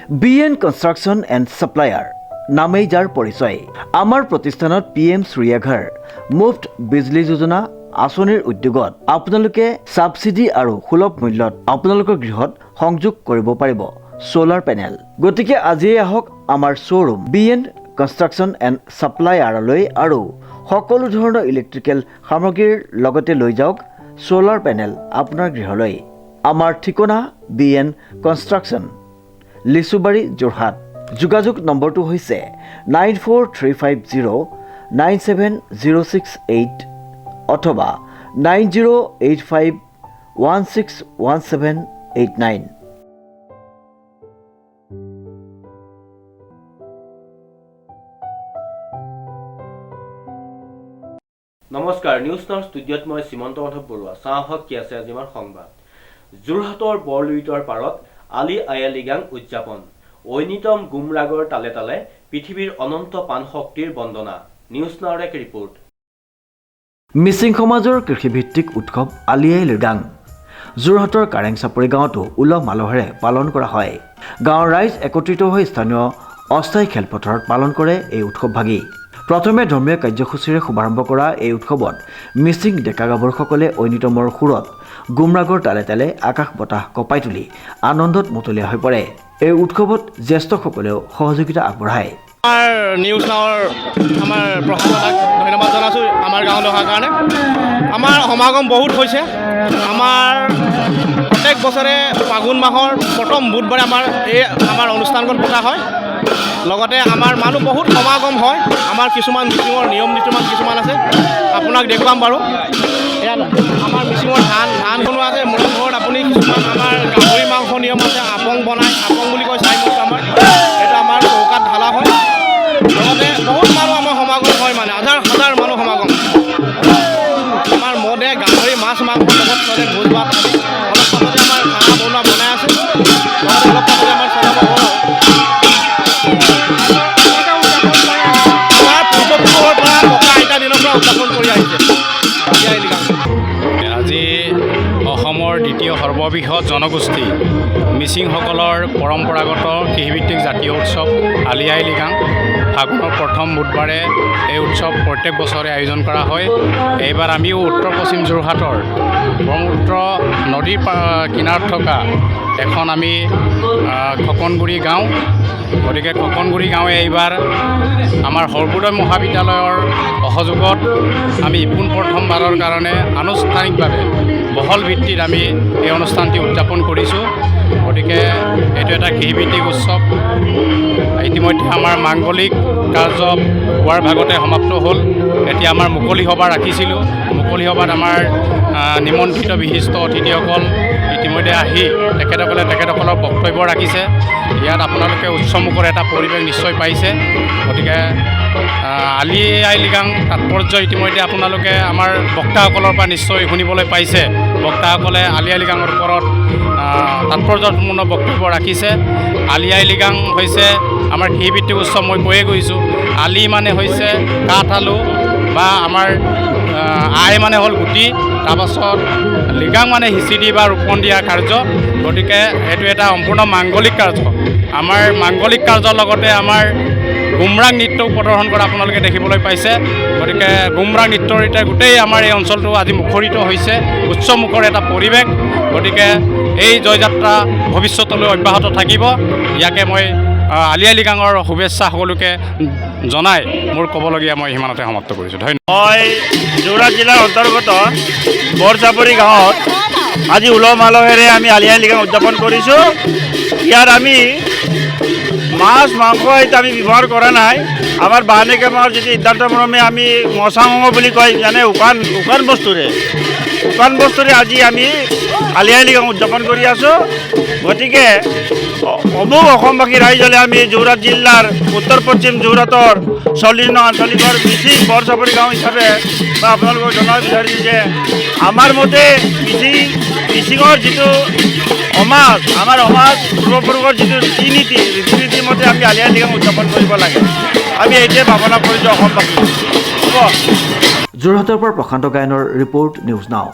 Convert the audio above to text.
BN construction and supplier নামেই যাৰ পৰিচয়। আমাৰ প্ৰতিষ্ঠানত PM সূৰ্যাঘৰ মুফ্ত বিজলী যোজনা আঁচনিৰ উদ্যোগত আপোনালোকে সাবসিডি আৰু সুলভ মূল্যত আপোনালোকৰ গৃহত সংযোগ কৰিব পাৰিব সোলাৰ পেনেল। গতিকে আজিয়ে আহক আমাৰ শ্ব'ৰুম BN কনষ্ট্ৰাকশ্যন এণ্ড ছাপ্লায়াৰলৈ আৰু সকলো ধৰণৰ ইলেক্ট্ৰিকেল সামগ্ৰীৰ লগতে লৈ যাওক সোলাৰ পেনেল আপোনাৰ গৃহলৈ। আমাৰ ঠিকনা BN কনষ্ট্ৰাকশ্যন, লিচুবাৰী, যোৰহাট। যোগাযোগ নম্বৰটো হৈছে 9435097068 অথবা 9085161789। নমস্কাৰ, নিউজ নাও ষ্টুডিঅ'ত মই শ্ৰীমন্ত মাধৱ বৰুৱা। চাওঁহক কি আছে আজি আমাৰ সংবাদ। যোৰহাটৰ বৰলুইতৰ পাৰত আলি আয়ে লৃগাং উদযাপন। ঐনিতম গুমৰাগৰ তালে তালে পৃথিৱীৰ অনন্ত পাণ শক্তিৰ বন্দনা। নিউজ নাওৰ এক ৰিপৰ্ট। মিচিং সমাজৰ কৃষিভিত্তিক উৎসৱ আলি আয়ে লৃগাং যোৰহাটৰ কাৰেং চাপৰি গাঁৱতো উলহ মালহেৰে পালন কৰা হয়। গাঁৱৰ ৰাইজ একত্ৰিত হৈ স্থানীয় অস্থায়ী খেলপথাৰত পালন কৰে এই উৎসৱভাগি। প্ৰথমে ধৰ্মীয় কাৰ্যসূচীৰে শুভাৰম্ভ কৰা এই উৎসৱত মিচিং ডেকা গাভৰুসকলে ঐনিতমৰ সুৰত গুমৰাগৰ তালে তালে আকাশ বতাহ কঁপাই তুলি আনন্দত মতলীয়া হৈ পৰে। এই উৎসৱত জ্যেষ্ঠসকলেও সহযোগিতা আগবঢ়ায়। আমাৰ নিউজ নাওৰ আমাৰ প্ৰশাসনক ধন্যবাদ জনাইছোঁ আমাৰ গাঁৱলৈ অহাৰ কাৰণে। আমাৰ সমাগম বহুত হৈছে। আমাৰ প্ৰত্যেক বছৰে ফাগুন মাহৰ প্ৰথম বুধবাৰে আমাৰ অনুষ্ঠানখন পতা হয়। লগতে আমাৰ মানুহ বহুত সমাগম হয়। আমাৰ কিছুমান মিচিঙৰ নিয়ম নীতিমান কিছুমান আছে, আপোনাক দেখুৱাম বাৰু। ইয়াত আমাৰ মিচিঙৰ ধান বনোৱা আছে। মোৰ ঘৰত আপুনি কিছুমান আমাৰ গাহৰি মাংস নিয়ম আছে। আপং বনাই, আপং বুলি কয় চাইমছটো আমাৰ, এইটো আমাৰ চৌকাত ঢালা হয়। লগতে বহুত মানুহ আমাৰ সমাগম হয়, মানে হাজাৰ হাজাৰ মানুহ সমাগম। আমাৰ মদে গাহৰি মাছ মাংসৰ লগত চলে ভোজ ভাত। অলপ পাছতে আমাৰ খানা বনাই আছে। লগতে অলপ পাছতে আমাৰ চলাব হ'ল। আমাৰ পূৰ্বপুৰুষৰ পৰা ককা আইতা দিনৰ পৰা উদযাপন কৰি আহিছে। আজি অসমৰ দ্বিতীয় সৰ্ববৃহৎ জনগোষ্ঠী মিচিংসকলৰ পৰম্পৰাগত কৃষিভিত্তিক জাতীয় উৎসৱ আলি আয়ে লৃগাং ফাগুনৰ প্ৰথম বুধবাৰে এই উৎসৱ প্ৰত্যেক বছৰে আয়োজন কৰা হয়। এইবাৰ আমিও উত্তৰ পশ্চিম যোৰহাটৰ ব্ৰহ্মপুত্ৰ নদীৰ কিনাৰত থকা এখন আমি খকনগুৰি গাঁও। গতিকে খকনগুৰি গাঁৱে এইবাৰ আমাৰ সৰ্বোদয় মহাবিদ্যালয়ৰ সহযোগত আমি পোনপ্ৰথমবাৰৰ কাৰণে আনুষ্ঠানিকভাৱে বহল ভিত্তিত আমি এই অনুষ্ঠানটি উদযাপন কৰিছোঁ। গতিকে এইটো এটা কৃষিভিত্তিক উৎসৱ। ইতিমধ্যে আমাৰ মাংগলিক কাৰ্য হোৱাৰ ভাগতে সমাপ্ত হ'ল। এতিয়া আমাৰ মুকলি সভা ৰাখিছিলোঁ। মুকলি সভাত আমাৰ নিমন্ত্ৰিত বিশিষ্ট অতিথিসকল ইতিমধ্যে আহি তেখেতসকলৰ বক্তব্য ৰাখিছে। ইয়াত আপোনালোকে উৎসৱমুখৰ এটা পৰিৱেশ নিশ্চয় পাইছে। গতিকে আলি আয়ে লৃগাং তাৎপৰ্য ইতিমধ্যে আপোনালোকে আমাৰ বক্তাসকলৰ পৰা নিশ্চয় শুনিবলৈ পাইছে। বক্তাসকলে আলি আয়ে লৃগাঙৰ ওপৰত তাৎপৰ্যপূৰ্ণ বক্তব্য ৰাখিছে। আলি আয়ে লৃগাং হৈছে আমাৰ কৃষিভিত্তিক উৎসৱ। মই কৈয়ে গৈছোঁ, আলি মানে হৈছে কাঠ আলু বা আমাৰ আই মানে হ'ল গুটি, তাৰপাছত লৃগাং মানে সিঁচি বা ৰোপণ দিয়া কাৰ্য। গতিকে এইটো এটা সম্পূৰ্ণ মাংগলিক কাৰ্য। আমাৰ মাংগলিক কাৰ্যৰ লগতে আমাৰ গুমৰাং নৃত্য প্ৰদৰ্শন কৰা আপোনালোকে দেখিবলৈ পাইছে। গতিকে গুমৰাং নৃত্যৰ এতিয়া গোটেই আমাৰ এই অঞ্চলটো আজি মুখৰিত হৈছে, উৎসৱমুখৰ এটা পৰিৱেশ। গতিকে এই জয়যাত্ৰা ভৱিষ্যতলৈ অব্যাহত থাকিব। ইয়াকে মই আলি আয়ে লৃগাঙৰ শুভেচ্ছা সকলোকে জনাই মোৰ ক'বলগীয়া মই সিমানতে সমাপ্ত কৰিছোঁ। ধন্যবাদ। মই যোৰহাট জিলাৰ অন্তৰ্গত বৰচাপৰি গাঁৱত আজি উলহ মালহেৰে আমি আলি আয়ে লৃগাং উদযাপন কৰিছোঁ। ইয়াত আমি মাছ মাংস এতিয়া আমি ব্যৱহাৰ কৰা নাই। আমাৰ বাহানিকামৰ যিটো সিদ্ধান্ত মৰ্মে আমি মচা মঙহ বুলি কয়, মানে শুকান বস্তুৰে আজি আমি আলি আয়ে লৃগাং উদযাপন কৰি আছোঁ। গতিকে সমূহ অসমবাসী ৰাইজলে আমি যোৰহাট জিলাৰ উত্তৰ পশ্চিম যোৰহাটৰ 40 নং আঞ্চলিকৰ মিচিং বৰচাপৰি গাঁও হিচাপে মই আপোনালোকক জনাব বিচাৰিছোঁ যে আমাৰ মতে মিচিঙৰ যিটো সমাজ, আমাৰ সমাজ পূৰ্বপুৰুষৰ যিটো ৰীতি নীতি মতে আমি আলি আয়ে লৃগাং উদযাপন কৰিব লাগে। আমি এইটোৱে ভাৱনা কৰিছোঁ অসমবাসী। হ'ব। যোৰহাটৰ পৰা প্ৰশান্ত গায়নৰ ৰিপৰ্ট, নিউজ নাও।